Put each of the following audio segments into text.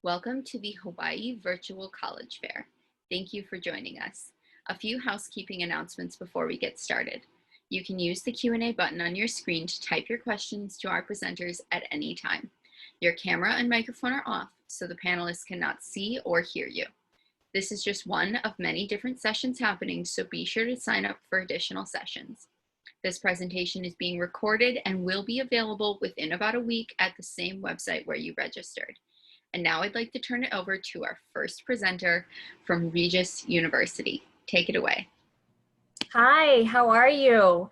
Welcome to the Hawaii Virtual College Fair. Thank you for joining us. A few housekeeping announcements before we get started. You can use the Q&A button on your screen to type your questions to our presenters at any time. Your camera and microphone are off, so the panelists cannot see or hear you. This is just one of many different sessions happening, so be sure to sign up for additional sessions. This presentation is being recorded and will be available within about a week at the same website where you registered. And now I'd like to turn it over to our first presenter from Regis University. Take it away. Hi, how are you?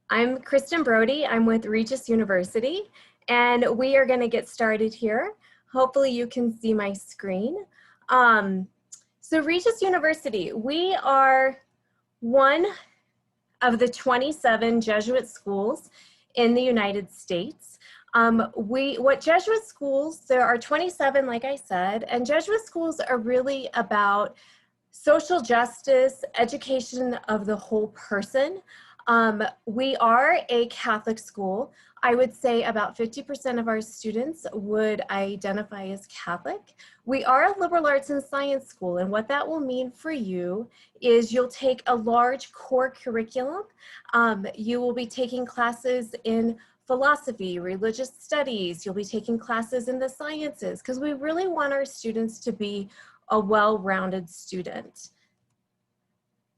I'm Kristen Brody. I'm with Regis University, and we are going to get started here. Hopefully you can see my screen. So Regis University, we are one of the 27 Jesuit schools in the United States. Jesuit schools, there are 27, like I said, and Jesuit schools are really about social justice, education of the whole person. We are a Catholic school. I would say about 50% of our students would identify as Catholic. We are a liberal arts and science school, and what that will mean for you is you'll take a large core curriculum. You will be taking classes in philosophy, religious studies. You'll be taking classes in the sciences because we really want our students to be a well-rounded student.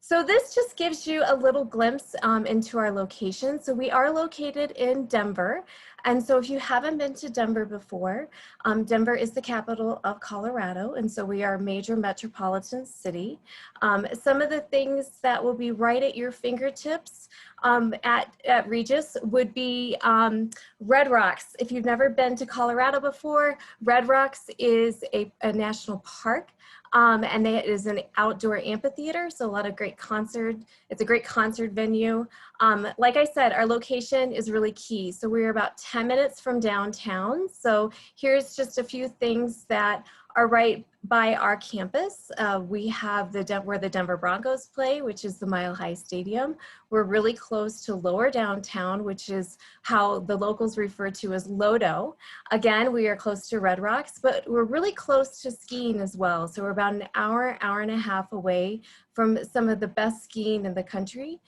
So this just gives you a little glimpse into our location. So we are located in Denver. And so if you haven't been to Denver before, Denver is the capital of Colorado. And so we are a major metropolitan city. Some of the things that will be right at your fingertips at Regis would be Red Rocks. If you've never been to Colorado before, Red Rocks is a national park. And it is an outdoor amphitheater, so a lot of great it's a great concert venue. Like I said, our location is really key. So we're about 10 minutes from downtown. So here's just a few things that are right by our campus. We have where the Denver Broncos play, which is the Mile High Stadium. We're really close to Lower Downtown, which is how the locals refer to as Lodo. Again, we are close to Red Rocks, but we're really close to skiing as well. So we're about an hour and a half away from some of the best skiing in the country.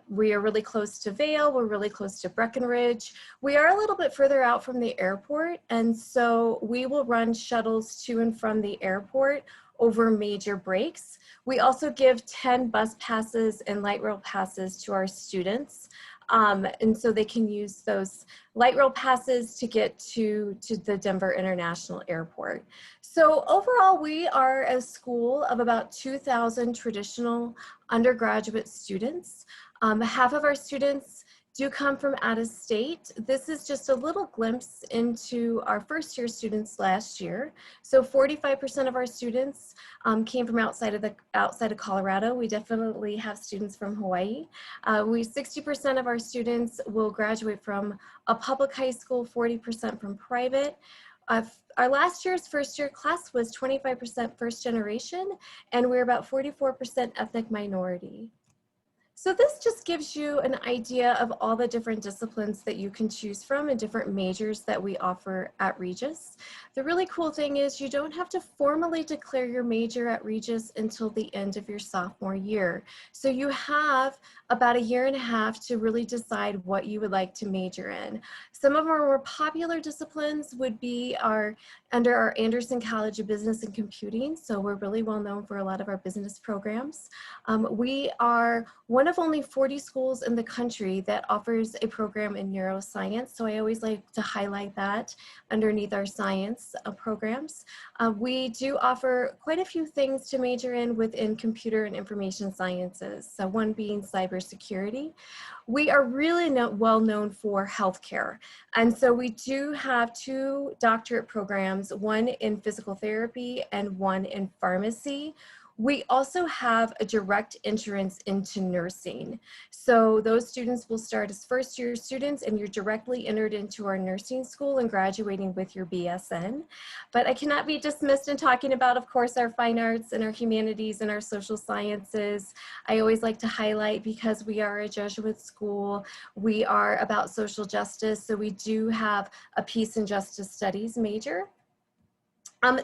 We are really close to Vail. We're really close to Breckenridge. We are a little bit further out from the airport, and so we will run shuttles to and from the airport over major breaks. We also give 10 bus passes and light rail passes to our students. And so they can use those light rail passes to get to the Denver International Airport. So overall, we are a school of about 2,000 traditional undergraduate students. Half of our students do come from out of state. This is just a little glimpse into our first year students last year. So 45% of our students came from outside of Colorado. We definitely have students from Hawaii. 60% of our students will graduate from a public high school, 40% from private. Our last year's first year class was 25% first generation, and we're about 44% ethnic minority. So this just gives you an idea of all the different disciplines that you can choose from and different majors that we offer at Regis. The really cool thing is you don't have to formally declare your major at Regis until the end of your sophomore year. So you have about a year and a half to really decide what you would like to major in. Some of our more popular disciplines would be under our Anderson College of Business and Computing. So we're really well known for a lot of our business programs. We are one of only 40 schools in the country that offers a program in neuroscience. So I always like to highlight that underneath our science programs. We do offer quite a few things to major in within computer and information sciences. So one being cybersecurity. We are really well known for healthcare. And so we do have 2 doctorate programs, one in physical therapy and one in pharmacy. We also have a direct entrance into nursing. So those students will start as first year students and you're directly entered into our nursing school and graduating with your BSN. But I cannot be dismissed in talking about, of course, our fine arts and our humanities and our social sciences. I always like to highlight, because we are a Jesuit school, we are about social justice. So we do have a peace and justice studies major.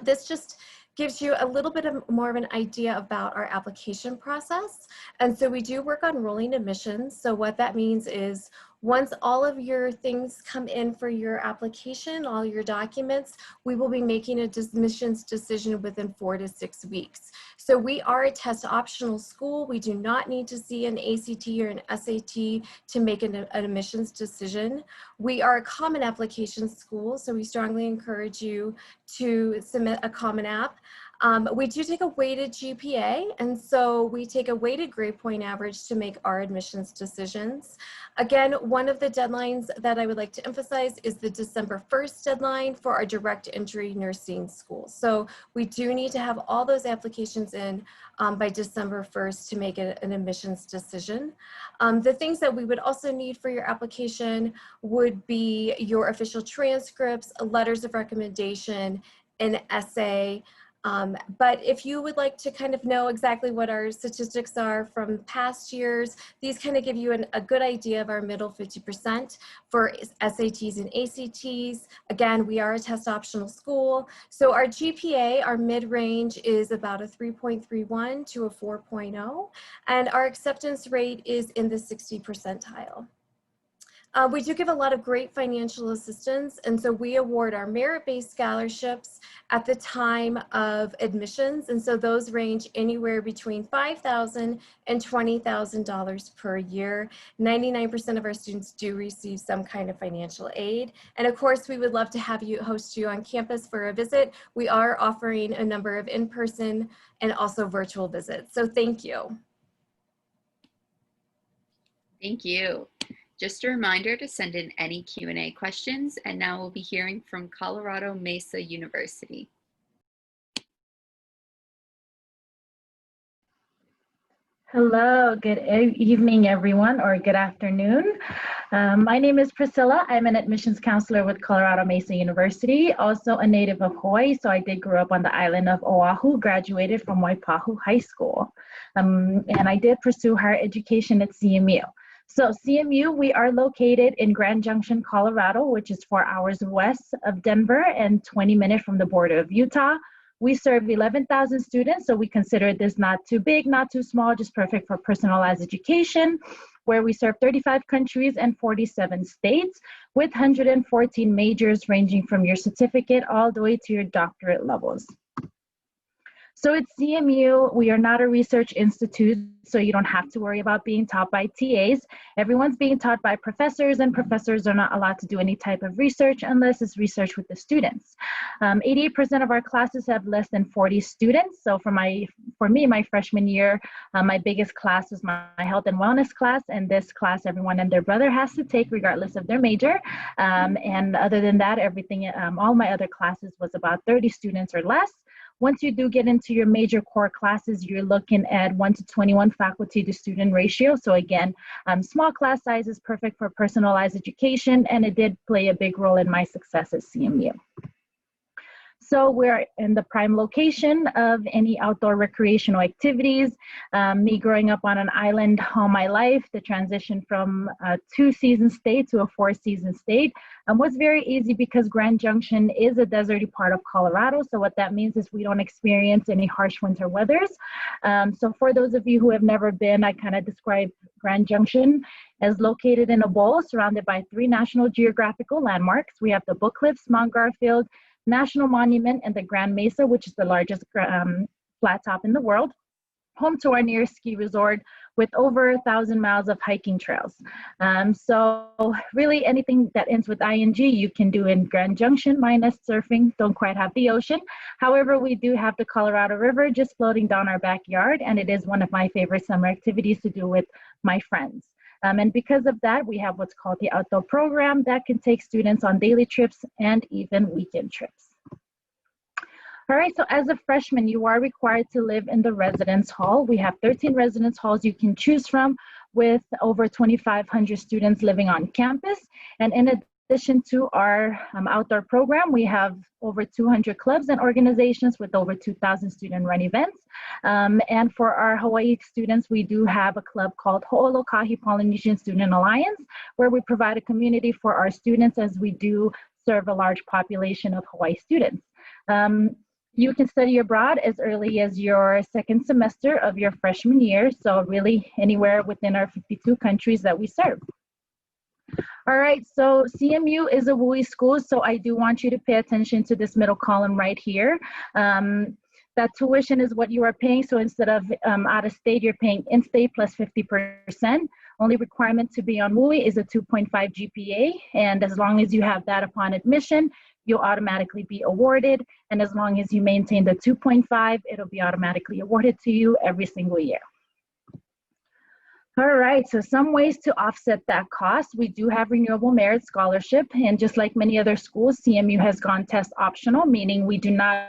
This just gives you a little bit more of an idea about our application process. And so we do work on rolling admissions. So what that means is once all of your things come in for your application, all your documents, we will be making a admissions decision within 4 to 6 weeks. So we are a test optional school. We do not need to see an ACT or an SAT to make an admissions decision. We are a common application school, so we strongly encourage you to submit a common app. We do take a weighted GPA, and so we take a weighted grade point average to make our admissions decisions. Again, one of the deadlines that I would like to emphasize is the December 1st deadline for our direct entry nursing school. So we do need to have all those applications in by December 1st to make an admissions decision. The things that we would also need for your application would be your official transcripts, letters of recommendation, an essay. But if you would like to kind of know exactly what our statistics are from past years, these kind of give you a good idea of our middle 50% for SATs and ACTs. Again, we are a test optional school. So our GPA, our mid-range is about a 3.31 to a 4.0, and our acceptance rate is in the 60 percentile. We do give a lot of great financial assistance, and so we award our merit-based scholarships at the time of admissions, and so those range anywhere between $5,000 and $20,000 per year. 99% of our students do receive some kind of financial aid, and of course we would love to have you host you on campus for a visit. We are offering a number of in-person and also virtual visits, so thank you. Thank you. Just a reminder to send in any Q&A questions, and now we'll be hearing from Colorado Mesa University. Hello, good evening, everyone, or good afternoon. My name is Priscilla. I'm an admissions counselor with Colorado Mesa University, also a native of Hawaii, so I did grow up on the island of Oahu, graduated from Waipahu High School, and I did pursue higher education at CMU. So CMU, we are located in Grand Junction, Colorado, which is 4 hours west of Denver and 20 minutes from the border of Utah. We serve 11,000 students, so we consider this not too big, not too small, just perfect for personalized education, where we serve 35 countries and 47 states with 114 majors ranging from your certificate all the way to your doctorate levels. So at CMU, we are not a research institute, so you don't have to worry about being taught by TAs. Everyone's being taught by professors, and professors are not allowed to do any type of research unless it's research with the students. 88% of our classes have less than 40 students. So for me, my freshman year, my biggest class was my health and wellness class, and this class everyone and their brother has to take regardless of their major. And other than that, everything, all my other classes was about 30 students or less. Once you do get into your major core classes, you're looking at 1 to 21 faculty to student ratio. So again, small class size is perfect for personalized education, and it did play a big role in my success at CMU. So we're in the prime location of any outdoor recreational activities. Me growing up on an island all my life, the transition from a 2-season state to a 4-season state was very easy because Grand Junction is a deserty part of Colorado. So what that means is we don't experience any harsh winter weathers. So for those of you who have never been, I kind of describe Grand Junction as located in a bowl surrounded by 3 National Geographical landmarks. We have the Book Cliffs, Mount Garfield, National Monument, and the Grand Mesa, which is the largest flat top in the world, home to our nearest ski resort with over 1,000 miles of hiking trails. So really anything that ends with ing you can do in Grand Junction, minus surfing, don't quite have the ocean. However, we do have the Colorado River just floating down our backyard, and it is one of my favorite summer activities to do with my friends. And because of that, we have what's called the outdoor program that can take students on daily trips and even weekend trips. All right, so as a freshman, you are required to live in the residence hall. We have 13 residence halls you can choose from with over 2,500 students living on campus. And in addition to our outdoor program, we have over 200 clubs and organizations with over 2,000 student-run events. And for our Hawaii students, we do have a club called Ho'olokahi Polynesian Student Alliance, where we provide a community for our students as we do serve a large population of Hawaii students. You can study abroad as early as your second semester of your freshman year, so really anywhere within our 52 countries that we serve. All right, so CMU is a WUI school, so I do want you to pay attention to this middle column right here. That tuition is what you are paying, so instead of out of state, you're paying in-state plus 50%. Only requirement to be on WUI is a 2.5 GPA, and as long as you have that upon admission, you'll automatically be awarded, and as long as you maintain the 2.5, it'll be automatically awarded to you every single year. All right, so some ways to offset that cost. We do have renewable merit scholarship, and just like many other schools, CMU has gone test optional, meaning we do not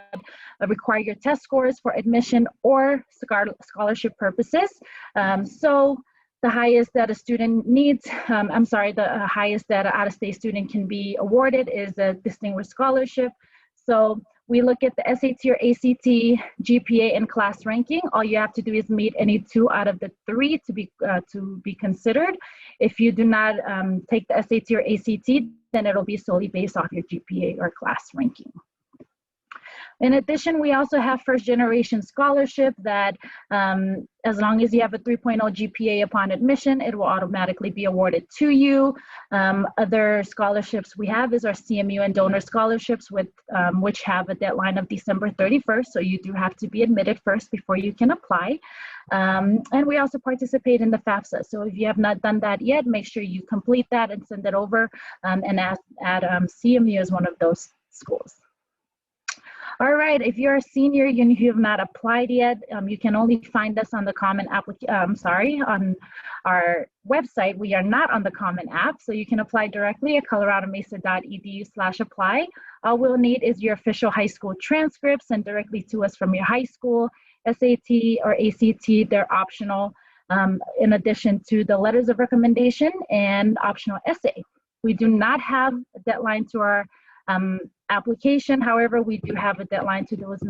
require your test scores for admission or scholarship purposes. So the highest that a student needs, the highest that an out-of-state student can be awarded is a distinguished scholarship. So we look at the SAT or ACT, GPA, and class ranking. All you have to do is meet any 2 out of the 3 to be considered. If you do not take the SAT or ACT, then it'll be solely based off your GPA or class ranking. In addition, we also have first generation scholarship that as long as you have a 3.0 GPA upon admission, it will automatically be awarded to you. Other scholarships we have is our CMU and donor scholarships, with which have a deadline of December 31st. So you do have to be admitted first before you can apply. And we also participate in the FAFSA. So if you have not done that yet, make sure you complete that and send it over and add CMU as one of those schools. All right, if you're a senior and you have not applied yet, you can only find us on the Common on our website. We are not on the Common App, so you can apply directly at coloradomesa.edu/apply. All we'll need is your official high school transcript sent directly to us from your high school. SAT or ACT, they're optional, in addition to the letters of recommendation and optional essay. We do not have a deadline to our application. However, we do have a deadline to those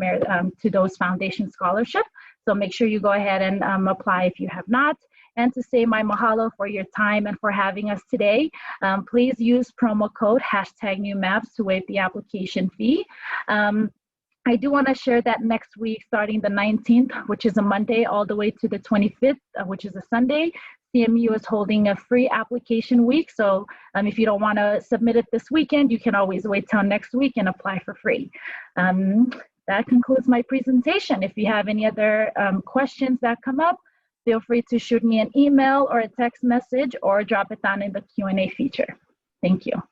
foundation scholarship. So make sure you go ahead and apply if you have not. And to say my mahalo for your time and for having us today, please use promo code #NewMaps to waive the application fee. I do want to share that next week, starting the 19th, which is a Monday, all the way to the 25th, which is a Sunday, CMU is holding a free application week. So if you don't want to submit it this weekend, you can always wait till next week and apply for free. That concludes my presentation. If you have any other questions that come up, feel free to shoot me an email or a text message or drop it down in the Q&A feature. Thank you.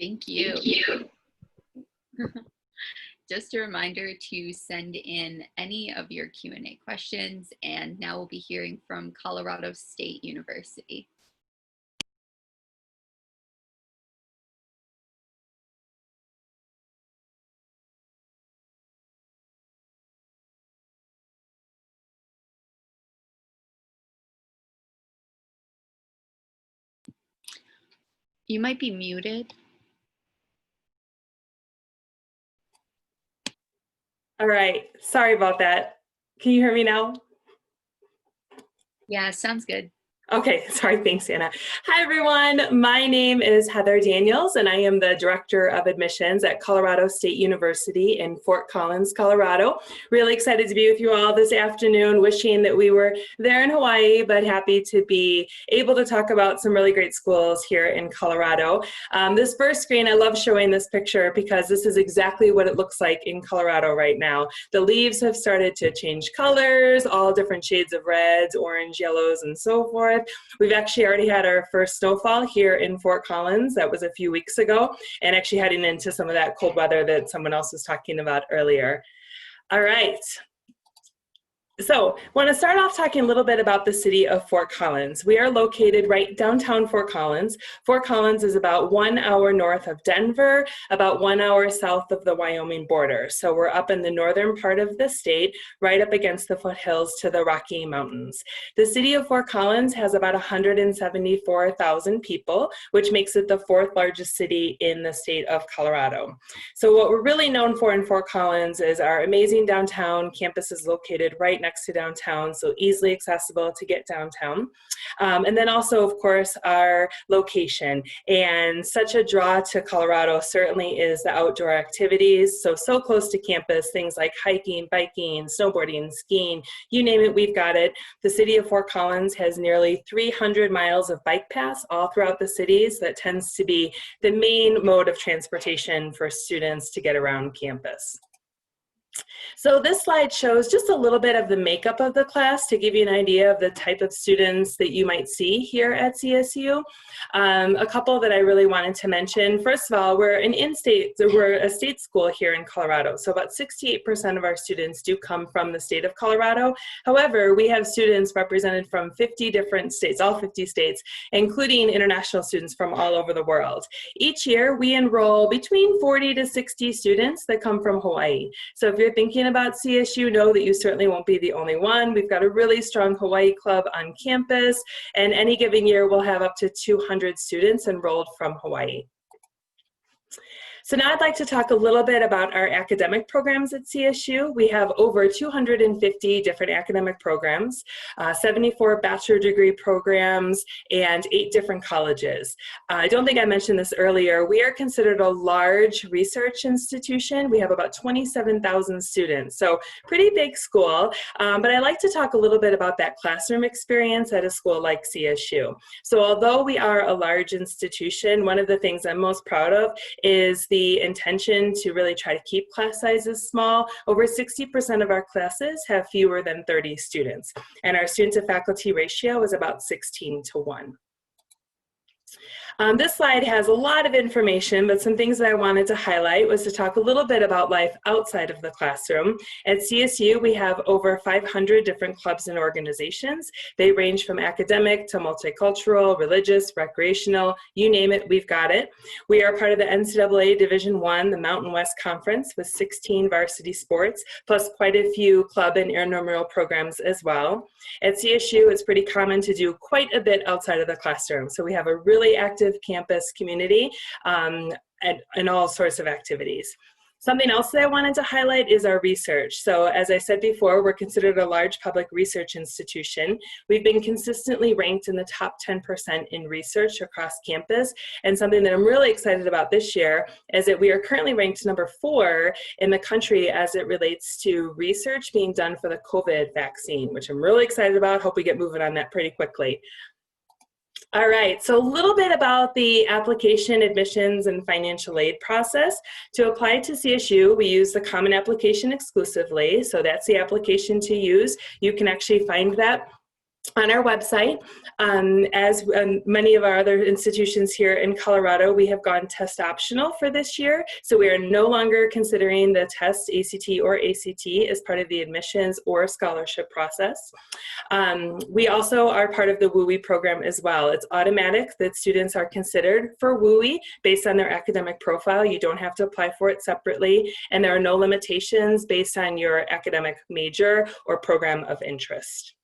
Thank you. Just a reminder to send in any of your Q&A questions, and now we'll be hearing from Colorado State University. You might be muted. All right, sorry about that. Can you hear me now? Yeah, sounds good. Okay, sorry, thanks, Anna. Hi, everyone. My name is Heather Daniels, and I am the Director of Admissions at Colorado State University in Fort Collins, Colorado. Really excited to be with you all this afternoon, wishing that we were there in Hawaii, but happy to be able to talk about some really great schools here in Colorado. This first screen, I love showing this picture because this is exactly what it looks like in Colorado right now. The leaves have started to change colors, all different shades of reds, orange, yellows, and so forth. We've actually already had our first snowfall here in Fort Collins. That was a few weeks ago, and actually heading into some of that cold weather that someone else was talking about earlier. All right. So I want to start off talking a little bit about the city of Fort Collins. We are located right downtown Fort Collins. Fort Collins is about 1 hour north of Denver, about 1 hour south of the Wyoming border. So we're up in the northern part of the state, right up against the foothills to the Rocky Mountains. The city of Fort Collins has about 174,000 people, which makes it the 4th largest city in the state of Colorado. So what we're really known for in Fort Collins is our amazing downtown. Campus is located right next to downtown, so easily accessible to get downtown. And then also, of course, our location. And such a draw to Colorado certainly is the outdoor activities. So close to campus, things like hiking, biking, snowboarding, skiing, you name it, we've got it. The city of Fort Collins has nearly 300 miles of bike paths all throughout the city. So that tends to be the main mode of transportation for students to get around campus. So this slide shows just a little bit of the makeup of the class to give you an idea of the type of students that you might see here at CSU. A couple that I really wanted to mention. First of all, we're a state school here in Colorado. So about 68% of our students do come from the state of Colorado. However, we have students represented from 50 different states, all 50 states, including international students from all over the world. Each year, we enroll between 40 to 60 students that come from Hawaii. So if you're thinking about CSU, know that you certainly won't be the only one. We've got a really strong Hawaii club on campus, and any given year we'll have up to 200 students enrolled from Hawaii. So now I'd like to talk a little bit about our academic programs at CSU. We have over 250 different academic programs, 74 bachelor degree programs, and 8 different colleges. I don't think I mentioned this earlier. We are considered a large research institution. We have about 27,000 students, so pretty big school. But I like to talk a little bit about that classroom experience at a school like CSU. So although we are a large institution, one of the things I'm most proud of is the intention to really try to keep class sizes small. Over 60% of our classes have fewer than 30 students, and our student to faculty ratio is about 16:1. This slide has a lot of information, but some things that I wanted to highlight was to talk a little bit about life outside of the classroom. At CSU, we have over 500 different clubs and organizations. They range from academic to multicultural, religious, recreational, you name it, we've got it. We are part of the NCAA Division I, the Mountain West Conference, with 16 varsity sports, plus quite a few club and intramural programs as well. At CSU, it's pretty common to do quite a bit outside of the classroom. So we have a really active campus community and all sorts of activities. Something else that I wanted to highlight is our research. So as I said before, we're considered a large public research institution. We've been consistently ranked in the top 10% in research across campus. And something that I'm really excited about this year is that we are currently ranked number 4 in the country as it relates to research being done for the COVID vaccine, which I'm really excited about. Hope we get moving on that pretty quickly. All right, so a little bit about the application, admissions, and financial aid process. To apply to CSU, we use the Common Application exclusively, so that's the application to use. You can actually find that on our website. As many of our other institutions here in Colorado, we have gone test optional for this year. So we are no longer considering the test, ACT or ACT, as part of the admissions or scholarship process. We also are part of the WUI program as well. It's automatic that students are considered for WUI based on their academic profile. You don't have to apply for it separately, and there are no limitations based on your academic major or program of interest.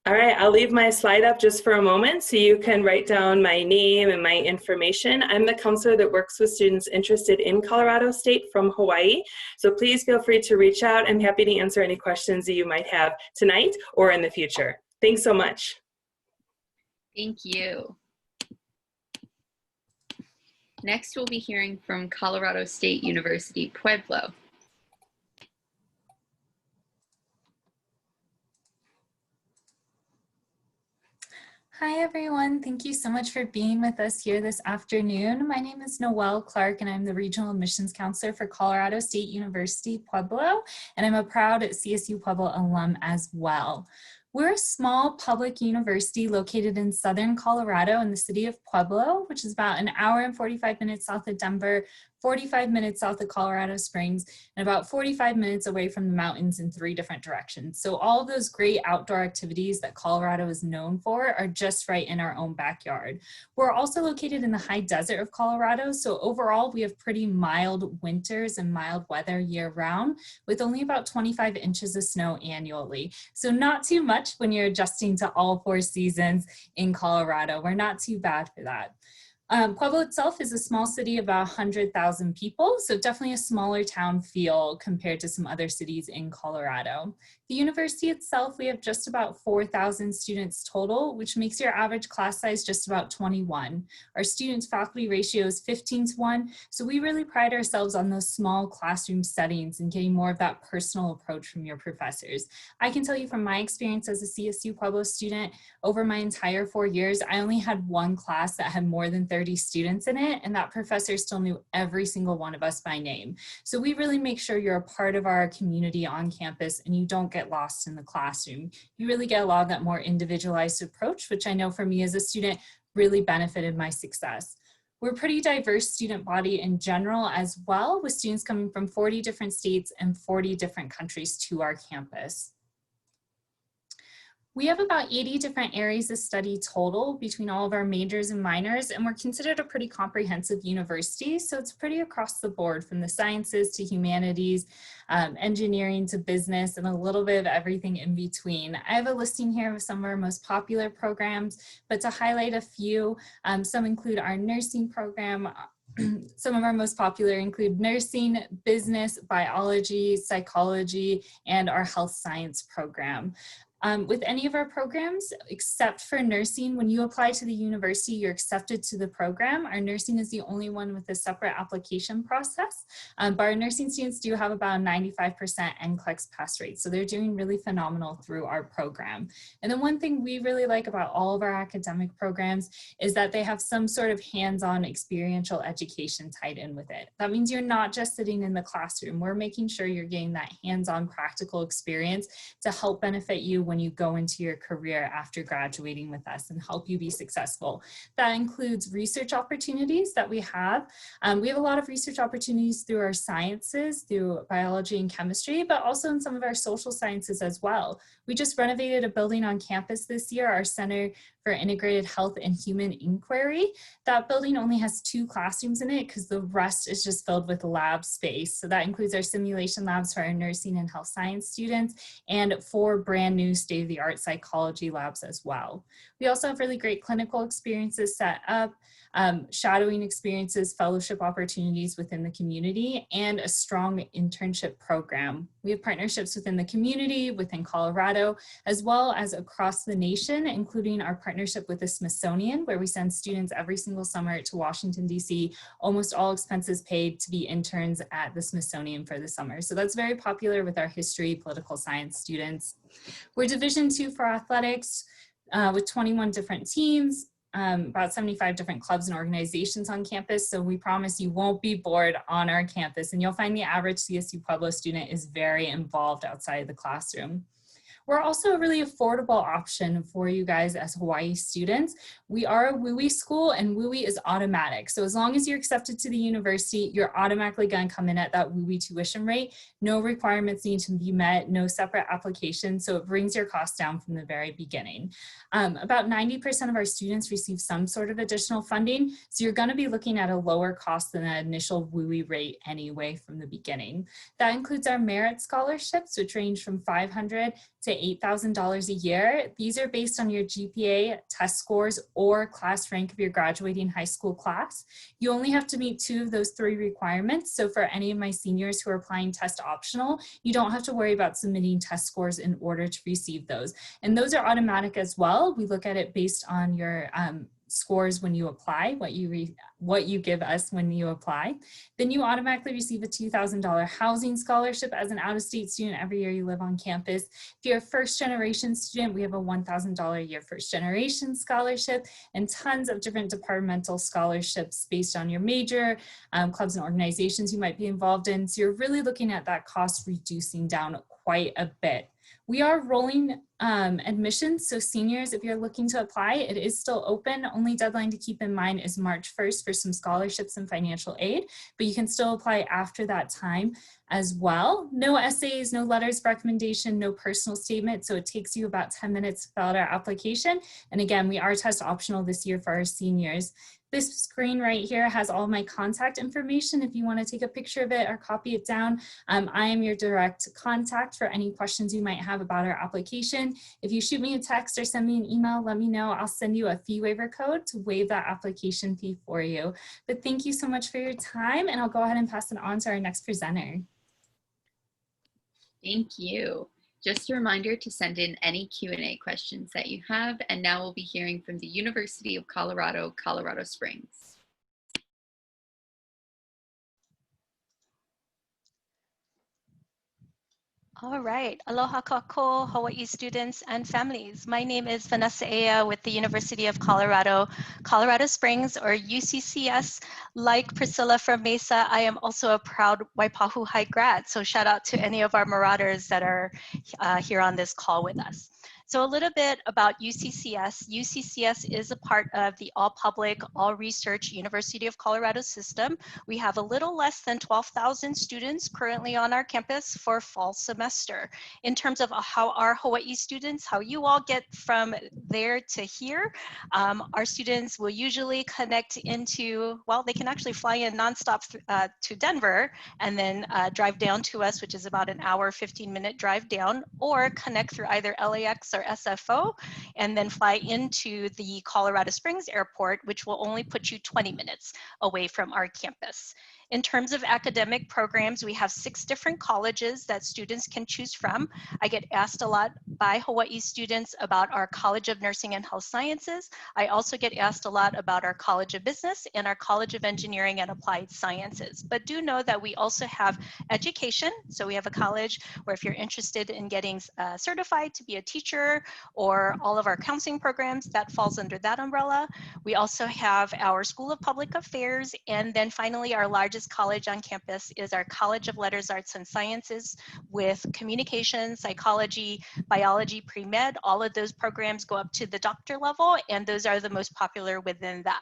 All right, I'll leave my slide up just for a moment so you can write down my name and my information. I'm the counselor that works with students interested in Colorado State from Hawaii. So please feel free to reach out. I'm happy to answer any questions that you might have tonight or in the future. Thanks so much. Thank you. Next, we'll be hearing from Colorado State University-Pueblo. Hi everyone, thank you so much for being with us here this afternoon. My name is Noelle Clark and I'm the Regional Admissions Counselor for Colorado State University-Pueblo, and I'm a proud CSU Pueblo alum as well. We're a small public university located in southern Colorado in the city of Pueblo, which is about an hour and 45 minutes south of Denver, 45 minutes south of Colorado Springs, and about 45 minutes away from the mountains in 3 different directions. So all of those great outdoor activities that Colorado is known for are just right in our own backyard. We're also located in the high desert of Colorado, so overall we have pretty mild winters and mild weather year round, with only about 25 inches of snow annually. So not too much when you're adjusting to all 4 seasons in Colorado. We're not too bad for that. Pueblo itself is a small city of about 100,000 people, so definitely a smaller town feel compared to some other cities in Colorado. The university itself, we have just about 4,000 students total, which makes your average class size just about 21. Our student-faculty ratio is 15:1, so we really pride ourselves on those small classroom settings and getting more of that personal approach from your professors. I can tell you from my experience as a CSU Pueblo student, over my entire 4 years, I only had one class that had more than 30 students in it, and that professor still knew every single one of us by name. So we really make sure you're a part of our community on campus and you don't get lost in the classroom. You really get a lot of that more individualized approach, which I know for me as a student really benefited my success. We're a pretty diverse student body in general as well, with students coming from 40 different states and 40 different countries to our campus. We have about 80 different areas of study total between all of our majors and minors, and we're considered a pretty comprehensive university, so it's pretty across the board from the sciences to humanities, engineering to business, and a little bit of everything in between. I have a listing here of some of our most popular programs, but to highlight a few, some include our nursing program. Some of our most popular include nursing, business, biology, psychology, and our health science program. With any of our programs, except for nursing, when you apply to the university, you're accepted to the program. Our nursing is the only one with a separate application process, but our nursing students do have about a 95% NCLEX pass rate, so they're doing really phenomenal through our program. And then one thing we really like about all of our academic programs is that they have some sort of hands-on experiential education tied in with it. That means you're not just sitting in the classroom. We're making sure you're getting that hands-on practical experience to help benefit you when you go into your career after graduating with us and help you be successful. That includes research opportunities that we have. We have a lot of research opportunities through our sciences, through biology and chemistry, but also in some of our social sciences as well. We just renovated a building on campus this year, our Center for Integrated Health and Human Inquiry. That building only has 2 classrooms in it because the rest is just filled with lab space. So that includes our simulation labs for our nursing and health science students and 4 brand new state-of-the-art psychology labs as well. We also have really great clinical experiences set up, shadowing experiences, fellowship opportunities within the community, and a strong internship program. We have partnerships within the community, within Colorado, as well as across the nation, including our partnership with the Smithsonian, where we send students every single summer to Washington, D.C., almost all expenses paid, to be interns at the Smithsonian for the summer. So that's very popular with our history, political science students. We're Division II for athletics with 21 different teams, about 75 different clubs and organizations on campus. So we promise you won't be bored on our campus, and you'll find the average CSU Pueblo student is very involved outside of the classroom. We're also a really affordable option for you guys as Hawaii students. We are a WUI school, and WUI is automatic. So as long as you're accepted to the university, you're automatically going to come in at that WUI tuition rate. No requirements need to be met, no separate application. So it brings your costs down from the very beginning. About 90% of our students receive some sort of additional funding. So you're going to be looking at a lower cost than that initial WUI rate anyway from the beginning. That includes our merit scholarships, which range from $500 to $8,000 a year. These are based on your GPA, test scores, or class rank of your graduating high school class. You only have to meet 2 of those 3 requirements. So for any of my seniors who are applying test optional, you don't have to worry about submitting test scores in order to receive those. And those are automatic as well. We look at it based on your scores when you apply, what you give us when you apply. Then you automatically receive a $2,000 housing scholarship as an out-of-state student every year you live on campus. If you're a first-generation student, we have a $1,000 a year first-generation scholarship and tons of different departmental scholarships based on your major, clubs and organizations you might be involved in. So you're really looking at that cost reducing down quite a bit. We are rolling admissions, so seniors, if you're looking to apply, it is still open. Only deadline to keep in mind is March 1st for some scholarships and financial aid, but you can still apply after that time as well. No essays, no letters of recommendation, no personal statement, so it takes you about 10 minutes to fill out our application. And again, we are test optional this year for our seniors. This screen right here has all my contact information. If you want to take a picture of it or copy it down, I am your direct contact for any questions you might might have about our application. If you shoot me a text or send me an email, let me know. I'll send you a fee waiver code to waive that application fee for you. But thank you so much for your time, and I'll go ahead and pass it on to our next presenter. Thank you. Just a reminder to send in any Q&A questions that you have, and now we'll be hearing from the University of Colorado, Colorado Springs. All right, aloha kākou, Hawaii students and families. My name is Vanessa Ea with the University of Colorado, Colorado Springs, or UCCS. Like Priscilla from Mesa, I am also a proud Waipahu High grad, so shout out to any of our Marauders that are here on this call with us. So a little bit about UCCS. UCCS is a part of the all-public, all-research University of Colorado system. We have a little less than 12,000 students currently on our campus for fall semester. In terms of how our Hawaii students, how you all get from there to here, our students will usually connect into, well, they can actually fly in nonstop to Denver and then drive down to us, which is about an hour, 15-minute drive down, or connect through either LAX or SFO, and then fly into the Colorado Springs airport, which will only put you 20 minutes away from our campus. In terms of academic programs, we have 6 different colleges that students can choose from. I get asked a lot by Hawaii students about our College of Nursing and Health Sciences. I also get asked a lot about our College of Business and our College of Engineering and Applied Sciences. But do know that we also have education. So we have a college where if you're interested in getting certified to be a teacher, or all of our counseling programs, that falls under that umbrella. We also have our School of Public Affairs, and then finally our largest college on campus is our College of Letters, Arts, and Sciences with communication, psychology, biology, pre-med. All of those programs go up to the doctor level, and those are the most popular within that.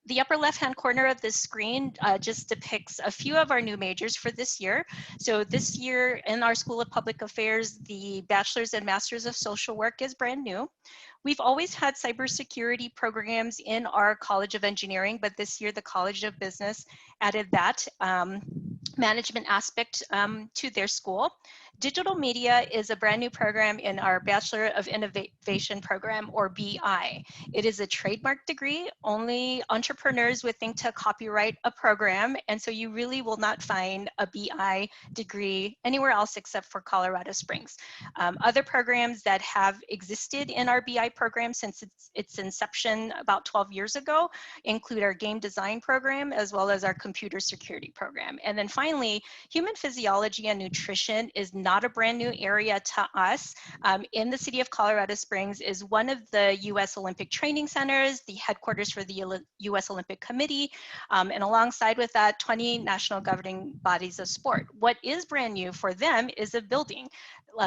The upper left-hand corner of this screen just depicts a few of our new majors for this year. So this year in our School of Public Affairs, the Bachelor's and Master's of Social Work is brand new. We've always had cybersecurity programs in our College of Engineering, but this year the College of Business added that management aspect to their school. Digital media is a brand new program in our Bachelor of Innovation program, or BI. It is a trademark degree. Only entrepreneurs would think to copyright a program, and so you really will not find a BI degree anywhere else except for Colorado Springs. Other programs that have existed in our BI program since its inception about 12 years ago include our game design program as well as our computer security program. And then finally, human physiology and nutrition is not a brand new area to us. In the city of Colorado Springs is one of the U.S. Olympic Training Centers, the headquarters for the U.S. Olympic Committee, and alongside with that, 20 national governing bodies of sport. What is brand new for them is a building.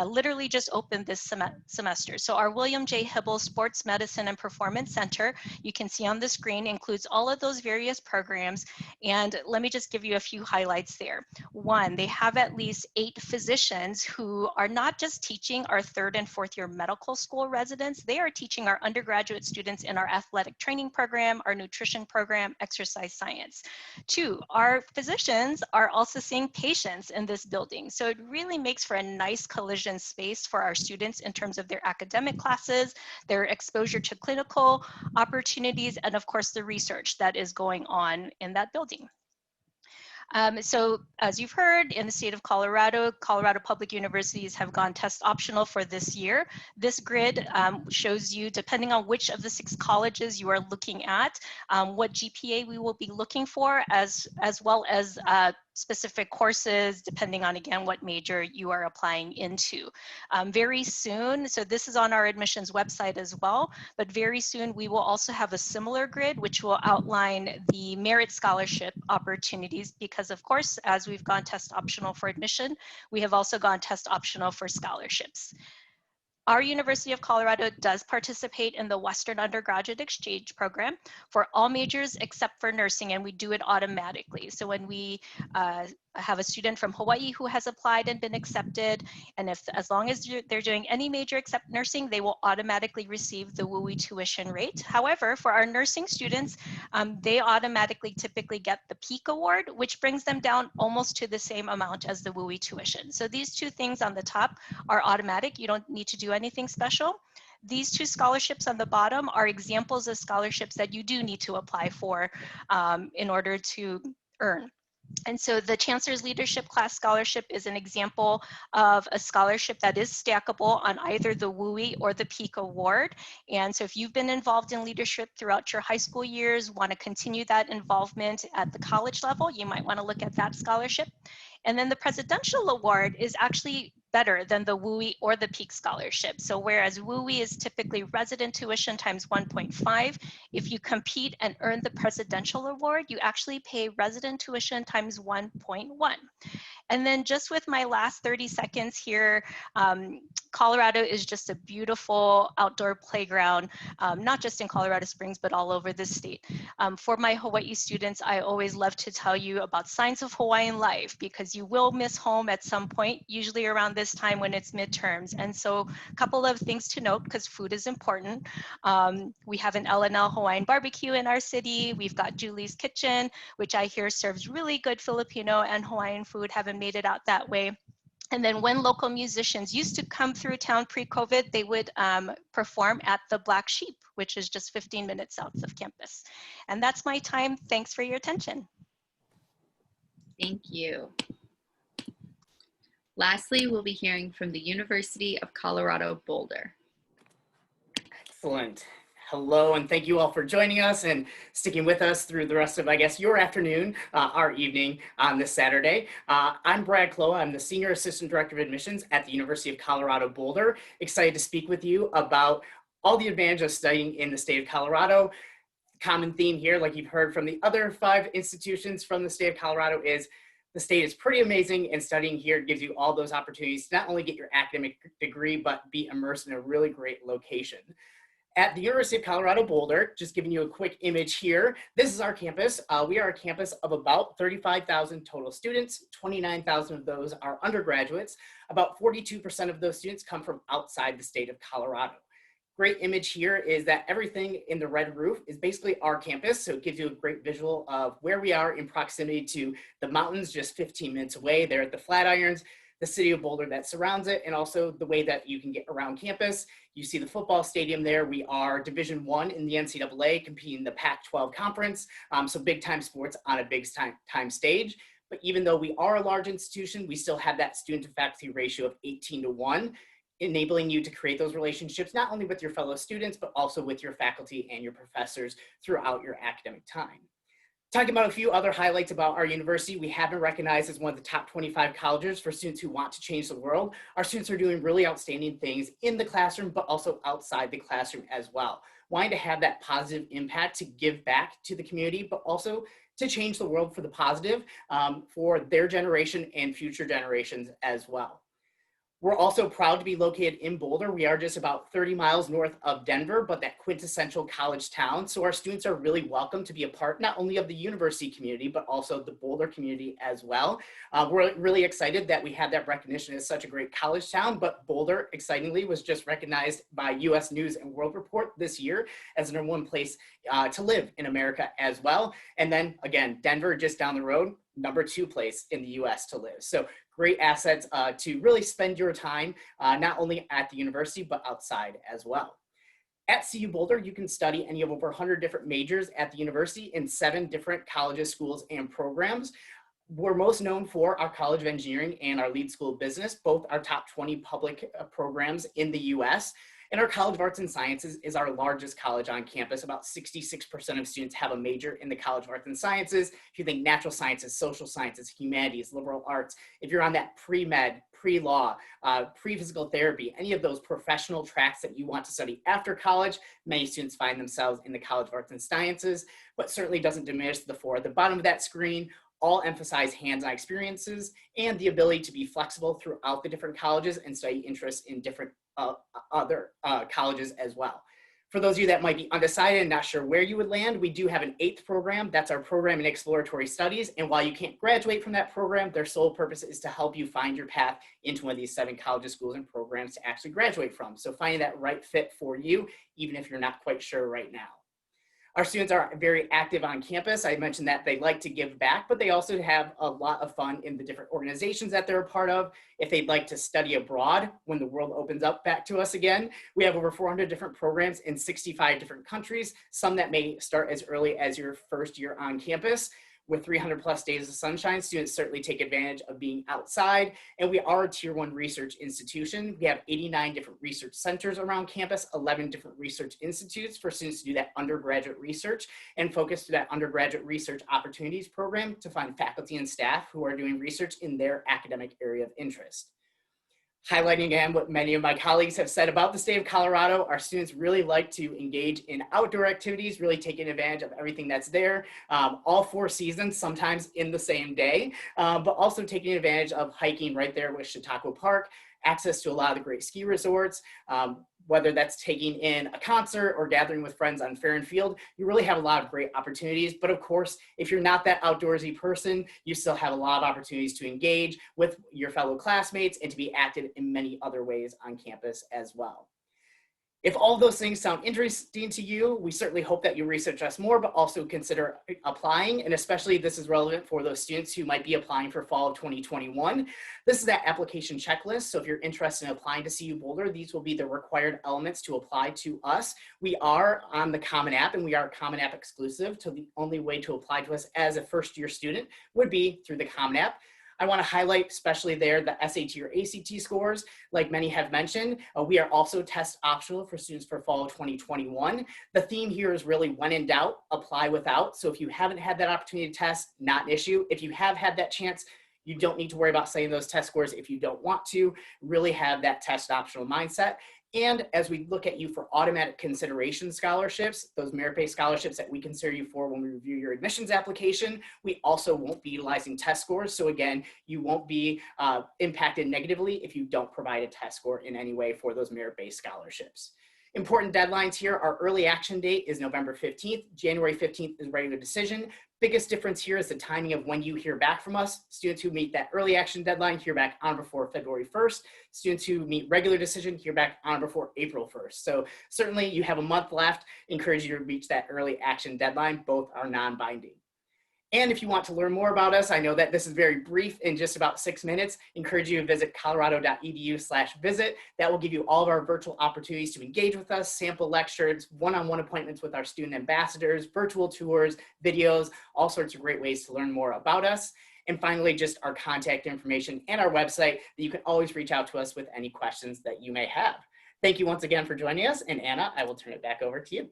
Literally just opened this semester. So our William J. Hybels Sports Medicine and Performance Center, you can see on the screen, includes all of those various programs. And let me just give you a few highlights there. One, they have at least 8 physicians who are not just teaching our 3rd and 4th year medical school residents, they are teaching our undergraduate students in our athletic training program, our nutrition program, exercise science. 2, our physicians are also seeing patients in this building. So it really makes for a nice collision space for our students in terms of their academic classes, their exposure to clinical opportunities, and of course the research that is going on in that building. So as you've heard, in the state of Colorado, Colorado public universities have gone test optional for this year. This grid shows you, depending on which of the 6 colleges you are looking at, what GPA we will be looking for, as well as specific courses, depending on, again, what major you are applying into. Very soon, so this is on our admissions website as well, but very soon we will also have a similar grid, which will outline the merit scholarship opportunities, because of course, as we've gone test optional for admission, we have also gone test optional for scholarships. Our University of Colorado does participate in the Western Undergraduate Exchange Program for all majors except for nursing, and we do it automatically. So when we have a student from Hawaii who has applied and been accepted, and as long as they're doing any major except nursing, they will automatically receive the WUI tuition rate. However, for our nursing students, they automatically typically get the PEAK award, which brings them down almost to the same amount as the WUI tuition. So these two things on the top are automatic. You don't need to do anything special. These two scholarships on the bottom are examples of scholarships that you do need to apply for in order to earn. And so the Chancellor's Leadership Class Scholarship is an example of a scholarship that is stackable on either the WUI or the PEAK award. And so if you've been involved in leadership throughout your high school years, want to continue that involvement at the college level, you might want to look at that scholarship. And then the Presidential Award is actually better than the WUI or the PEAK scholarship. So whereas WUI is typically resident tuition times 1.5, if you compete and earn the Presidential Award, you actually pay resident tuition times 1.1. And then just with my last 30 seconds here, Colorado is just a beautiful outdoor playground, not just in Colorado Springs, but all over the state. For my Hawaii students, I always love to tell you about signs of Hawaiian life, because you will miss home at some point, usually around this time when it's midterms. And so a couple of things to note, because food is important. We have an L&L Hawaiian barbecue in our city. We've got Julie's Kitchen, which I hear serves really good Filipino and Hawaiian food. Haven't made it out that way. And then when local musicians used to come through town pre-COVID, they would perform at the Black Sheep, which is just 15 minutes south of campus. And that's my time. Thanks for your attention. Thank you. Lastly, we'll be hearing from the University of Colorado, Boulder. Excellent. Hello, and thank you all for joining us and sticking with us through the rest of, I guess, your afternoon, our evening on this Saturday. I'm Brad Kloa. I'm the Senior Assistant Director of Admissions at the University of Colorado, Boulder. Excited to speak with you about all the advantage of studying in the state of Colorado. Common theme here, like you've heard from the other 5 institutions from the state of Colorado, is the state is pretty amazing, and studying here gives you all those opportunities to not only get your academic degree, but be immersed in a really great location. At the University of Colorado Boulder, just giving you a quick image here, this is our campus. We are a campus of about 35,000 total students. 29,000 of those are undergraduates. About 42% of those students come from outside the state of Colorado. Great image here is that everything in the red roof is basically our campus, so it gives you a great visual of where we are in proximity to the mountains just 15 minutes away. They're at the Flatirons, the city of Boulder that surrounds it, and also the way that you can get around campus. You see the football stadium there. We are Division I in the NCAA, competing in the Pac-12 conference, so big time sports on a big time stage. But even though we are a large institution, we still have that student to faculty ratio of 18:1, enabling you to create those relationships, not only with your fellow students, but also with your faculty and your professors throughout your academic time. Talking about a few other highlights about our university, we have been recognized as one of the top 25 colleges for students who want to change the world. Our students are doing really outstanding things in the classroom, but also outside the classroom as well. Wanting to have that positive impact to give back to the community, but also to change the world for the positive for their generation and future generations as well. We're also proud to be located in Boulder. We are just about 30 miles north of Denver, but that quintessential college town. So our students are really welcome to be a part, not only of the university community, but also the Boulder community as well. We're really excited that we have that recognition as such a great college town, but Boulder, excitingly, was just recognized by US News and World Report this year as the #1 place to live in America as well. And then again, Denver just down the road, #2 place in the US to live. So great assets to really spend your time, not only at the university, but outside as well. At CU Boulder, you can study any of over 100 different majors at the university in 7 different colleges, schools, and programs. We're most known for our College of Engineering and our Lead School of Business, both our top 20 public programs in the US. And our College of Arts and Sciences is our largest college on campus. About 66% of students have a major in the College of Arts and Sciences. If you think natural sciences, social sciences, humanities, liberal arts, if you're on that pre-med, pre-law, pre-physical therapy, any of those professional tracks that you want to study after college, many students find themselves in the College of Arts and Sciences, but certainly doesn't diminish the 4 at the bottom of that screen. All emphasize hands-on experiences and the ability to be flexible throughout the different colleges and study interests in different other colleges as well. For those of you that might be undecided and not sure where you would land, we do have an 8th program. That's our program in exploratory studies. And while you can't graduate from that program, their sole purpose is to help you find your path into one of these 7 colleges, schools, and programs to actually graduate from. So finding that right fit for you, even if you're not quite sure right now. Our students are very active on campus. I mentioned that they like to give back, but they also have a lot of fun in the different organizations that they're a part of. If they'd like to study abroad when the world opens up back to us again, we have over 400 different programs in 65 different countries, some that may start as early as your first year on campus. With 300 plus days of sunshine, students certainly take advantage of being outside, and we are a tier 1 research institution. We have 89 different research centers around campus, 11 different research institutes for students to do that undergraduate research and focus to that undergraduate research opportunities program to find faculty and staff who are doing research in their academic area of interest. Highlighting again what many of my colleagues have said about the state of Colorado, our students really like to engage in outdoor activities, really taking advantage of everything that's there, all 4 seasons, sometimes in the same day, but also taking advantage of hiking right there with Chautauqua Park, access to a lot of the great ski resorts, whether that's taking in a concert or gathering with friends on Fair and Field. You really have a lot of great opportunities. But of course, if you're not that outdoorsy person, you still have a lot of opportunities to engage with your fellow classmates and to be active in many other ways on campus as well. If all of those things sound interesting to you, we certainly hope that you research us more, but also consider applying. And especially this is relevant for those students who might be applying for fall of 2021. This is that application checklist. So if you're interested in applying to CU Boulder, these will be the required elements to apply to us. We are on the Common App, and we are Common App exclusive. So the only way to apply to us as a first-year student would be through the Common App. I want to highlight especially there the SAT or ACT scores. Like many have mentioned, we are also test optional for students for fall of 2021. The theme here is really when in doubt, apply without. So if you haven't had that opportunity to test, not an issue. If you have had that chance, you don't need to worry about setting those test scores if you don't want to. Really have that test optional mindset. And as we look at you for automatic consideration scholarships, those merit-based scholarships that we consider you for when we review your admissions application, we also won't be utilizing test scores. So again, you won't be impacted negatively if you don't provide a test score in any way for those merit-based scholarships. Important deadlines here, our early action date is November 15th. January 15th is regular decision. Biggest difference here is the timing of when you hear back from us. Students who meet that early action deadline hear back on or before February 1st. Students who meet regular decision hear back on or before April 1st. So certainly you have a month left. Encourage you to reach that early action deadline. Both are non-binding. And if you want to learn more about us, I know that this is very brief in just about 6 minutes, encourage you to visit colorado.edu/visit. That will give you all of our virtual opportunities to engage with us, sample lectures, one-on-one appointments with our student ambassadors, virtual tours, videos, all sorts of great ways to learn more about us. And finally, just our contact information and our website that you can always reach out to us with any questions that you may have. Thank you once again for joining us. And Anna, I will turn it back over to you.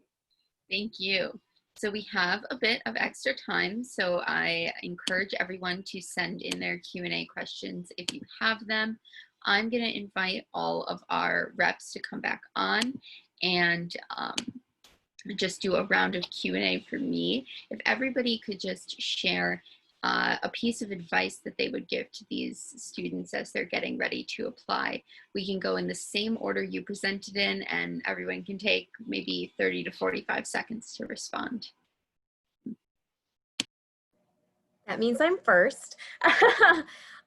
Thank you. So we have a bit of extra time, so I encourage everyone to send in their Q&A questions if you have them. I'm going to invite all of our reps to come back on and just do a round of Q&A for me. If everybody could just share a piece of advice that they would give to these students as they're getting ready to apply. We can go in the same order you presented in, and everyone can take maybe 30 to 45 seconds to respond. That means I'm first.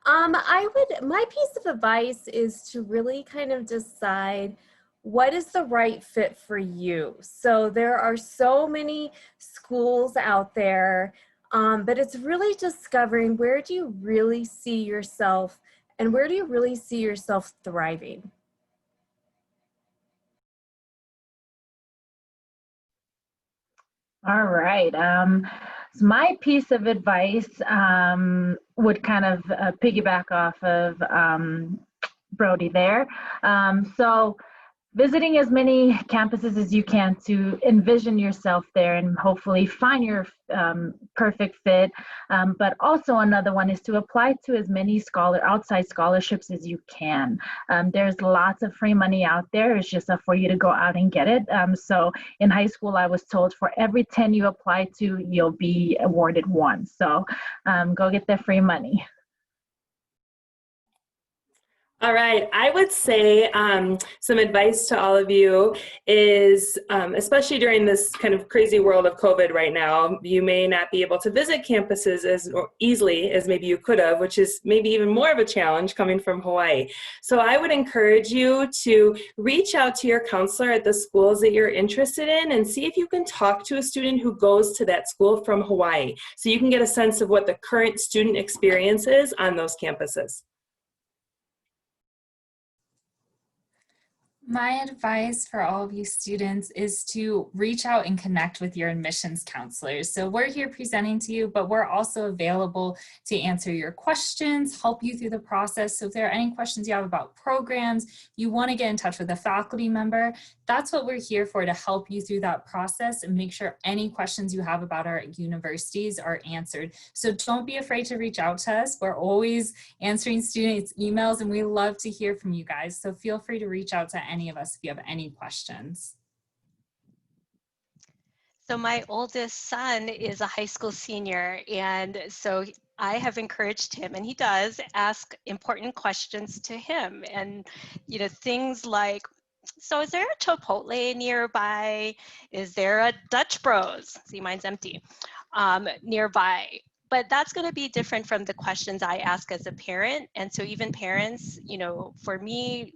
My piece of advice is to really kind of decide what is the right fit for you. So there are so many schools out there, but it's really discovering where do you really see yourself and where do you really see yourself thriving. All right. So my piece of advice would kind of piggyback off of Brody there. So visiting as many campuses as you can to envision yourself there and hopefully find your perfect fit. But also another one is to apply to as many outside scholarships as you can. There's lots of free money out there. It's just for you to go out and get it. So in high school, I was told for every 10 you apply to, you'll be awarded 1. So go get the free money. All right, I would say some advice to all of you is, especially during this kind of crazy world of COVID right now, you may not be able to visit campuses as easily as maybe you could have, which is maybe even more of a challenge coming from Hawaii. So I would encourage you to reach out to your counselor at the schools that you're interested in and see if you can talk to a student who goes to that school from Hawaii, so you can get a sense of what the current student experience is on those campuses. My advice for all of you students is to reach out and connect with your admissions counselors. So we're here presenting to you, but we're also available to answer your questions, help you through the process. So if there are any questions you have about programs, you want to get in touch with a faculty member, that's what we're here for, to help you through that process and make sure any questions you have about our universities are answered. So don't be afraid to reach out to us. We're always answering students' emails and we love to hear from you guys. So feel free to reach out to any of us if you have any questions. So my oldest son is a high school senior, and so I have encouraged him, and he does ask important questions to him, and things like, so is there a Chipotle nearby? Is there a Dutch Bros? See, mine's empty. Nearby. But that's going to be different from the questions I ask as a parent. And so even parents, for me,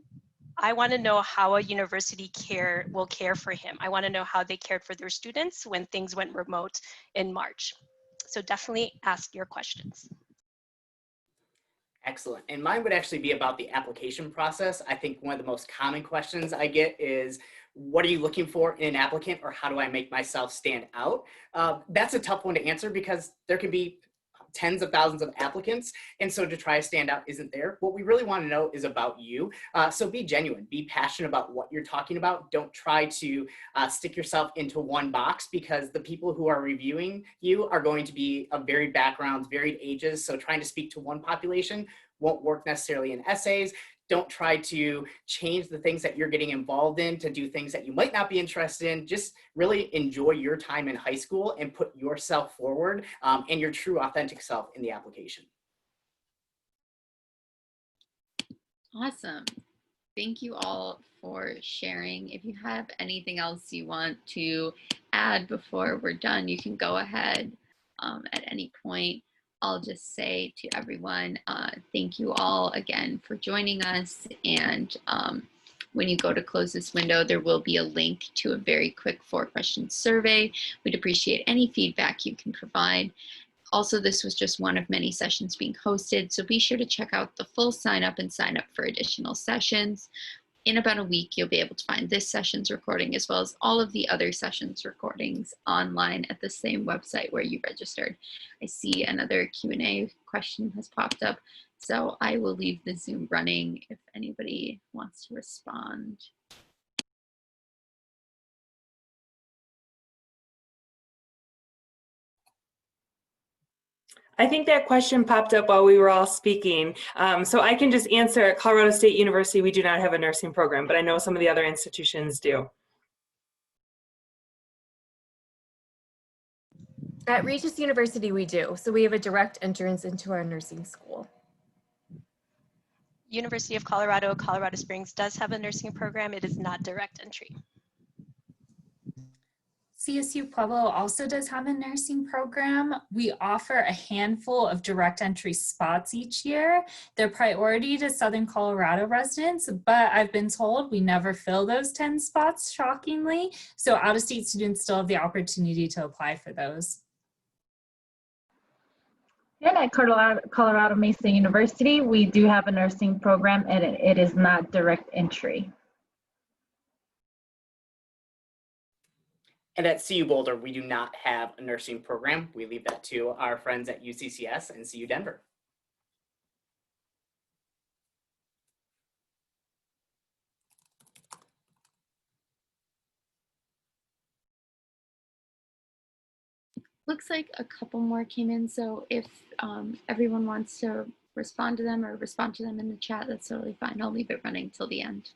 I want to know how a university will care for him. I want to know how they cared for their students when things went remote in March. So definitely ask your questions. Excellent. And mine would actually be about the application process. I think one of the most common questions I get is, what are you looking for in an applicant, or how do I make myself stand out? That's a tough one to answer because there can be tens of thousands of applicants. And so to try to stand out isn't there. What we really want to know is about you. So be genuine, be passionate about what you're talking about. Don't try to stick yourself into one box, because the people who are reviewing you are going to be of varied backgrounds, varied ages. So trying to speak to one population won't work necessarily in essays. Don't try to change the things that you're getting involved in to do things that you might not be interested in. Just really enjoy your time in high school and put yourself forward and your true authentic self in the application. Awesome. Thank you all for sharing. If you have anything else you want to add before we're done, you can go ahead at any point. I'll just say to everyone, thank you all again for joining us. And when you go to close this window, there will be a link to a very quick 4-question survey. We'd appreciate any feedback you can provide. Also, this was just one of many sessions being hosted, so be sure to check out the full sign up and sign up for additional sessions. In about a week, you'll be able to find this session's recording as well as all of the other sessions recordings online at the same website where you registered. I see another Q&A question has popped up, so I will leave the Zoom running if anybody wants to respond. I think that question popped up while we were all speaking. So I can just answer. At Colorado State University, we do not have a nursing program, but I know some of the other institutions do. At Regis University, we do. So we have a direct entrance into our nursing school. University of Colorado, Colorado Springs does have a nursing program. It is not direct entry. CSU-Pueblo also does have a nursing program. We offer a handful of direct entry spots each year. They're priority to Southern Colorado residents, but I've been told we never fill those 10 spots, shockingly. So out-of-state students still have the opportunity to apply for those. And at Colorado Mesa University, we do have a nursing program, and it is not direct entry. And at CU Boulder, we do not have a nursing program. We leave that to our friends at UCCS and CU Denver. Looks like a couple more came in, so if everyone wants to respond to them or respond to them in the chat, that's totally fine. I'll leave it running till the end.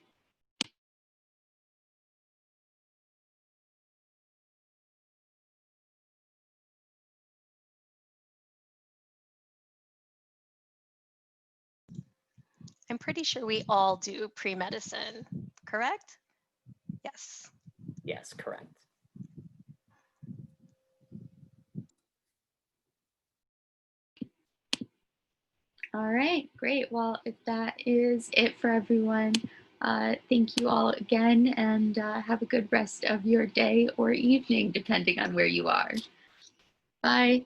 I'm pretty sure we all do pre-medicine, correct? Yes. Yes, correct. All right, great. Well, if that is it for everyone, thank you all again, and have a good rest of your day or evening, depending on where you are. Bye.